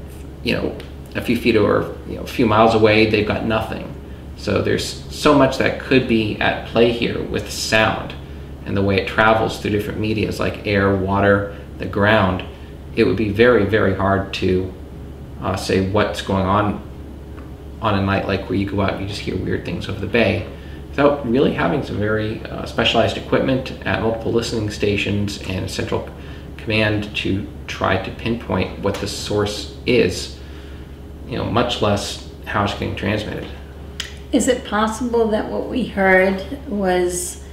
you know, a few feet or, you know, a few miles away, they've got nothing. So there's so much that could be at play here with sound and the way it travels through different medias like air, water, the ground. It would be very, very hard to say what's going on a night like where you go out and you just hear weird things over the bay, without really having some very specialized equipment at multiple listening stations and a central command to try to pinpoint what the source is, you know, much less how it's getting transmitted. Is it possible that what we heard was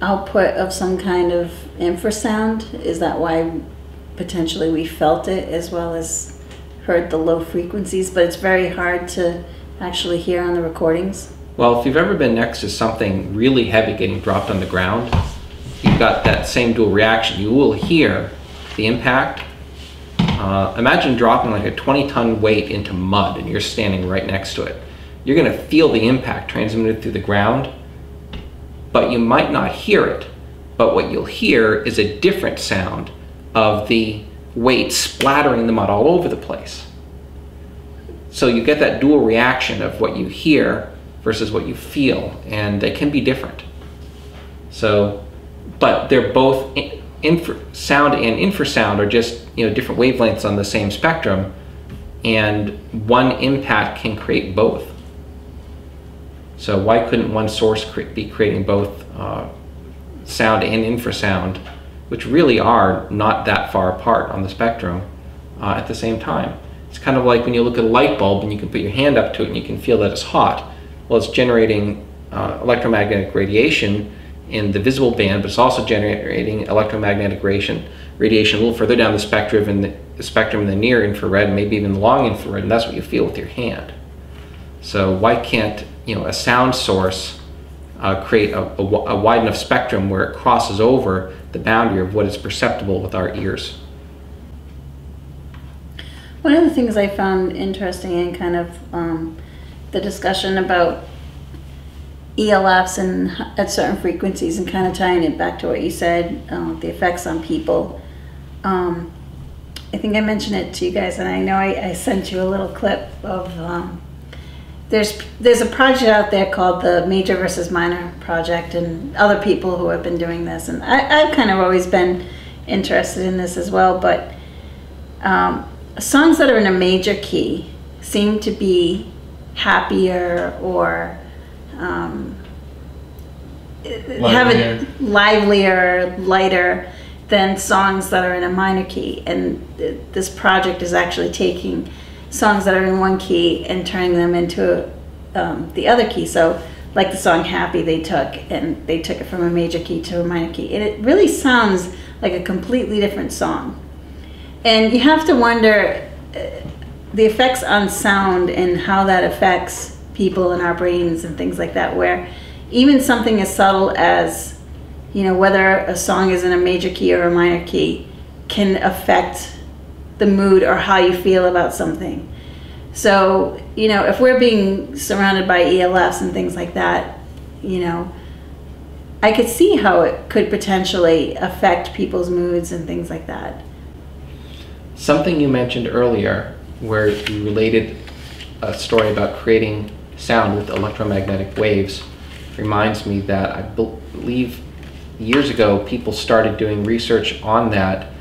output of some kind of infrasound? Is that why potentially we felt it as well as heard the low frequencies, but it's very hard to actually hear on the recordings? Well, if you've ever been next to something really heavy getting dropped on the ground, you've got that same dual reaction. You will hear the impact. Imagine dropping like a 20-ton weight into mud and you're standing right next to it. You're going to feel the impact transmitted through the ground, but you might not hear it. But what you'll hear is a different sound of the weight splattering the mud all over the place. So you get that dual reaction of what you hear versus what you feel, and they can be different. So, but they're both sound and infrasound are just, you know, different wavelengths on the same spectrum, and one impact can create both. So why couldn't one source be creating both sound and infrasound, which really are not that far apart on the spectrum, at the same time? It's kind of like when you look at a light bulb and you can put your hand up to it and you can feel that it's hot. Well, it's generating electromagnetic radiation in the visible band, but it's also generating electromagnetic radiation a little further down the spectrum in the near infrared, and maybe even the long infrared, and that's what you feel with your hand. So why can't, you know, a sound source create a wide enough spectrum where it crosses over the boundary of what is perceptible with our ears? One of the things I found interesting in kind of the discussion about ELFs and at certain frequencies, and kind of tying it back to what you said, the effects on people. I think I mentioned it to you guys, and I know I sent you a little clip of there's a project out there called the Major versus Minor Project, and other people who have been doing this, and I've kind of always been interested in this as well, but songs that are in a major key seem to be happier or have a livelier, lighter than songs that are in a minor key. And this project is actually taking songs that are in one key and turning them into the other key. So like the song Happy, they took it from a major key to a minor key, and it really sounds like a completely different song. And you have to wonder the effects on sound and how that affects people in our brains and things like that, where even something as subtle as, whether a song is in a major key or a minor key can affect the mood or how you feel about something. So, if we're being surrounded by ELFs and things like that, I could see how it could potentially affect people's moods and things like that. Something you mentioned earlier, where you related a story about creating sound with electromagnetic waves, reminds me that I believe years ago people started doing research on that,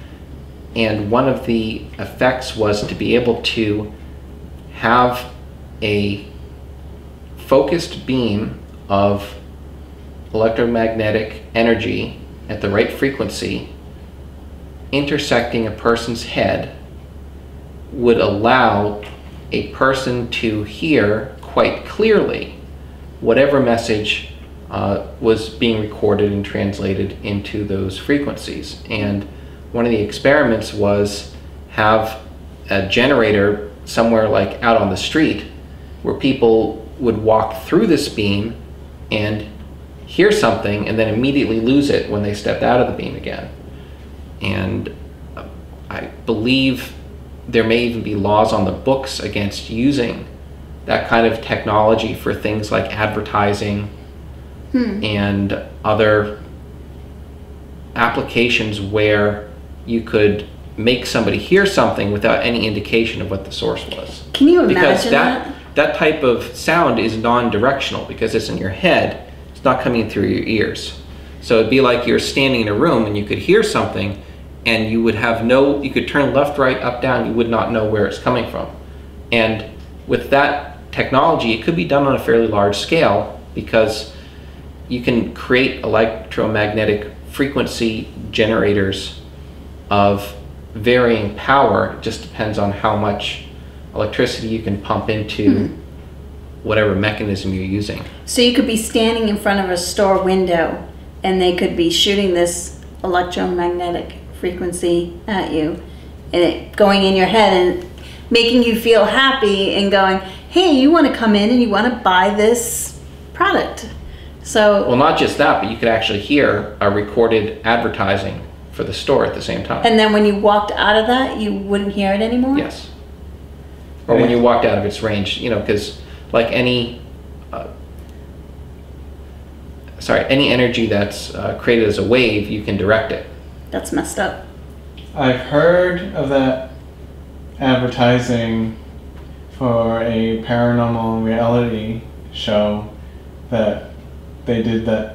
and one of the effects was to be able to have a focused beam of electromagnetic energy at the right frequency intersecting a person's head would allow a person to hear quite clearly whatever message was being recorded and translated into those frequencies. And one of the experiments was have a generator somewhere like out on the street where people would walk through this beam and hear something and then immediately lose it when they stepped out of the beam again. And I believe there may even be laws on the books against using that kind of technology for things like advertising and other applications where you could make somebody hear something without any indication of what the source was. Can you imagine because that? That type of sound is non-directional because it's in your head. It's not coming through your ears. So it'd be like you're standing in a room and you could hear something and you would have you could turn left, right, up, down, you would not know where it's coming from. And with that technology, it could be done on a fairly large scale because you can create electromagnetic frequency generators of varying power. It just depends on how much electricity you can pump into whatever mechanism you're using. So you could be standing in front of a store window and they could be shooting this electromagnetic frequency at you and it going in your head and making you feel happy and going, hey, you want to come in and you want to buy this product. So, well, not just that, but you could actually hear a recorded advertising for the store at the same time. And then when you walked out of that, you wouldn't hear it anymore? Yes. Or when you walked out of its range, because like any energy that's created as a wave, you can direct it. That's messed up. I've heard of that advertising for a paranormal reality show that they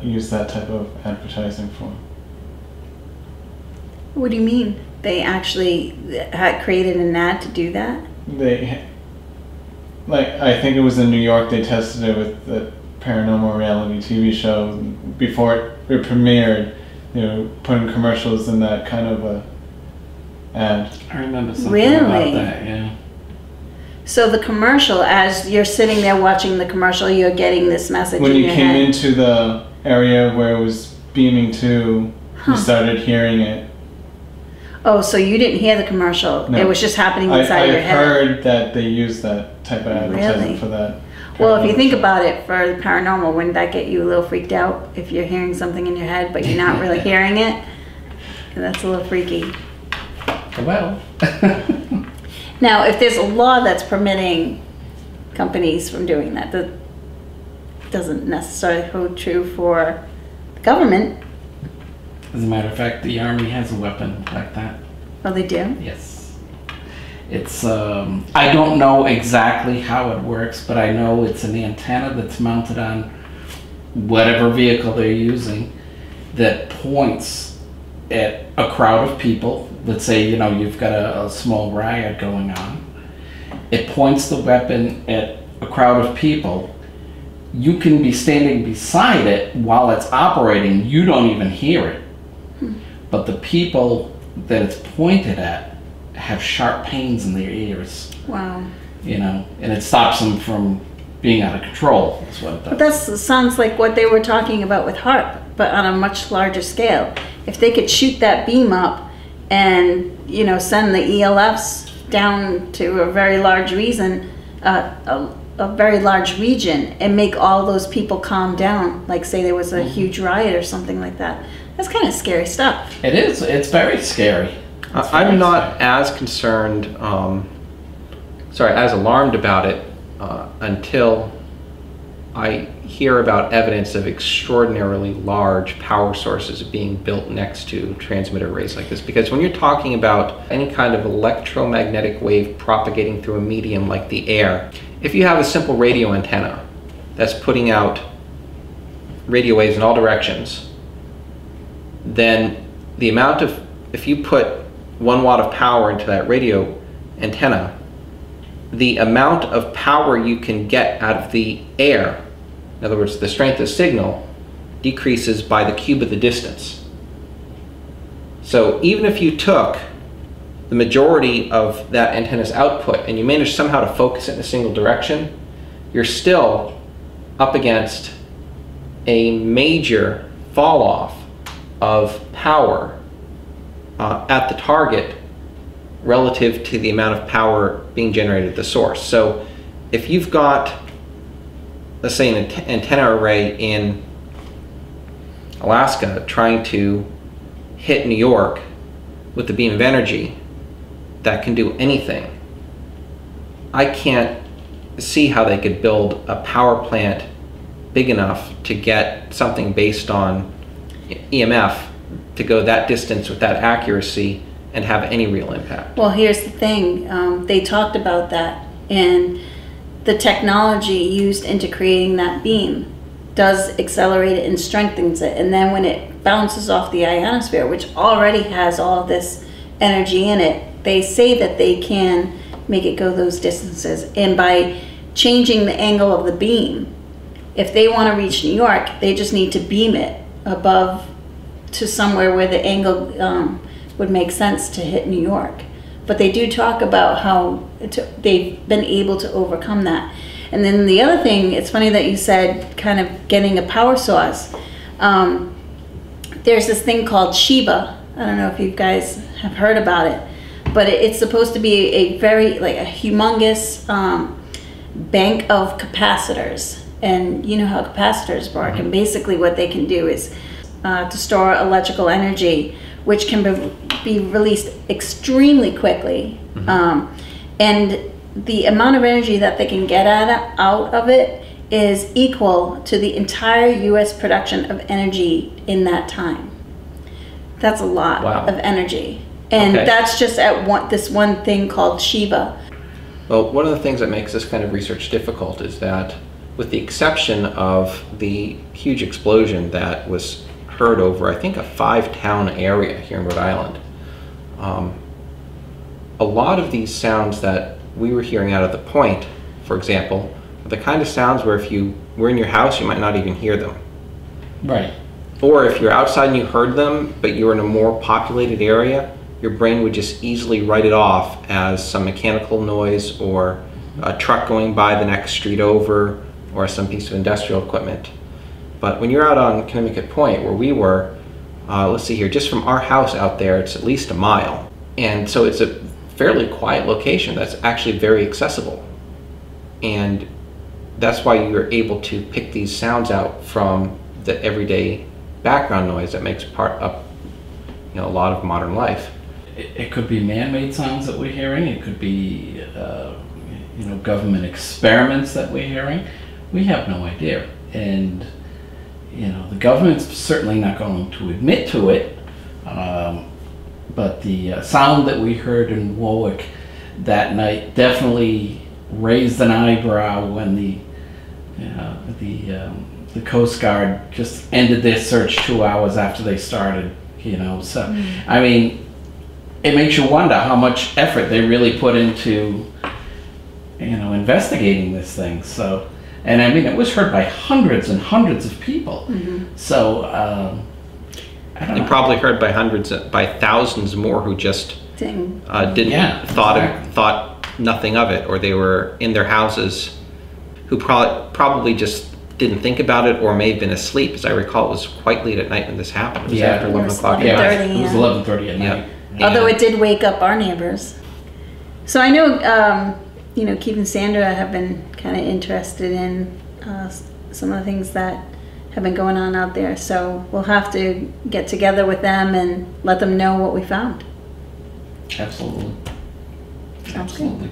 use that type of advertising for. What do you mean? They actually had created an ad to do that? I think it was in New York, they tested it with the paranormal reality TV show. Before it premiered, putting commercials in that kind of a ad. I remember something about that, yeah. So the commercial, as you're sitting there watching the commercial, you're getting this message when in you your came head. into the area where it was beaming to, you started hearing it. Oh, so you didn't hear the commercial. No. It was just happening inside your head. I've heard that they use that type of advertising Really? for that. Well, if you think about it, for the paranormal, wouldn't that get you a little freaked out if you're hearing something in your head but you're not really hearing it? And that's a little freaky. Well. Now, if there's a law that's permitting companies from doing that, that doesn't necessarily hold true for the government. As a matter of fact, the Army has a weapon like that. Oh, they do? Yes. It's, I don't know exactly how it works, but I know it's an antenna that's mounted on whatever vehicle they're using that points at a crowd of people. Let's say, you've got a small riot going on. It points the weapon at a crowd of people. You can be standing beside it while it's operating. You don't even hear it. But the people that it's pointed at have sharp pains in their ears. Wow. And it stops them from being out of control. That's what it does. But that sounds like what they were talking about with HAARP. but on a much larger scale. If they could shoot that beam up and, you know, send the ELFs down to a very large region, and make all those people calm down, like say there was a huge riot or something like that. That's kind of scary stuff. It is. It's very scary. I'm not as concerned, as alarmed about it until I hear about evidence of extraordinarily large power sources being built next to transmitter arrays like this. Because when you're talking about any kind of electromagnetic wave propagating through a medium like the air, if you have a simple radio antenna that's putting out radio waves in all directions, then the amount of, if you put 1 watt of power into that radio antenna, the amount of power you can get out of the air, in other words, the strength of the signal, decreases by the cube of the distance. So even if you took the majority of that antenna's output and you managed somehow to focus it in a single direction, you're still up against a major fall off of power at the target relative to the amount of power being generated at the source. So if you've got, let's say, an antenna array in Alaska trying to hit New York with the beam of energy that can do anything, I can't see how they could build a power plant big enough to get something based on EMF to go that distance with that accuracy and have any real impact. Well, here's the thing. They talked about that, and the technology used into creating that beam does accelerate it and strengthens it. And then when it bounces off the ionosphere, which already has all this energy in it, they say that they can make it go those distances. And by changing the angle of the beam, if they want to reach New York, they just need to beam it above to somewhere where the angle would make sense to hit New York. But they do talk about how they've been able to overcome that. And then the other thing, it's funny that you said kind of getting a power source. There's this thing called Shiva. I don't know if you guys have heard about it, but it's supposed to be a very, like a humongous bank of capacitors. And you know how capacitors work. And basically what they can do is to store electrical energy, which can be released extremely quickly. And the amount of energy that they can get out of it is equal to the entire US production of energy in that time. That's a lot of energy. And that's just at this one thing called Shiva. Well, one of the things that makes this kind of research difficult is that, with the exception of the huge explosion that was heard over, I think, a 5-town area here in Rhode Island, a lot of these sounds that we were hearing out of the point, for example, are the kind of sounds where if you were in your house, you might not even hear them. Right. Or if you're outside and you heard them, but you were in a more populated area, your brain would just easily write it off as some mechanical noise or a truck going by the next street over or some piece of industrial equipment. But when you're out on Connecticut Point, where we were, let's see here, just from our house out there, it's at least a mile. And so it's a fairly quiet location that's actually very accessible. And that's why you're able to pick these sounds out from the everyday background noise that makes part up, a lot of modern life. It could be man-made sounds that we're hearing. It could be, government experiments that we're hearing. We have no idea. And, the government's certainly not going to admit to it. But the sound that we heard in Warwick that night definitely raised an eyebrow when the Coast Guard just ended their search 2 hours after they started. So I mean, it makes you wonder how much effort they really put into investigating this thing. So, and I mean, it was heard by hundreds and hundreds of people. So. And probably heard by by thousands more who just thought nothing of it, or they were in their houses, who probably just didn't think about it or may have been asleep. As I recall, it was quite late at night when this happened. It was Yeah. after 11 o'clock. Yeah, 11:30, it was yeah. 11:30 at Yeah. night. Although And- it did wake up our neighbors. So I know, you know, Keith and Sandra have been kind of interested in some of the things that have been going on out there. So we'll have to get together with them and let them know what we found. Absolutely. Sounds good. Absolutely.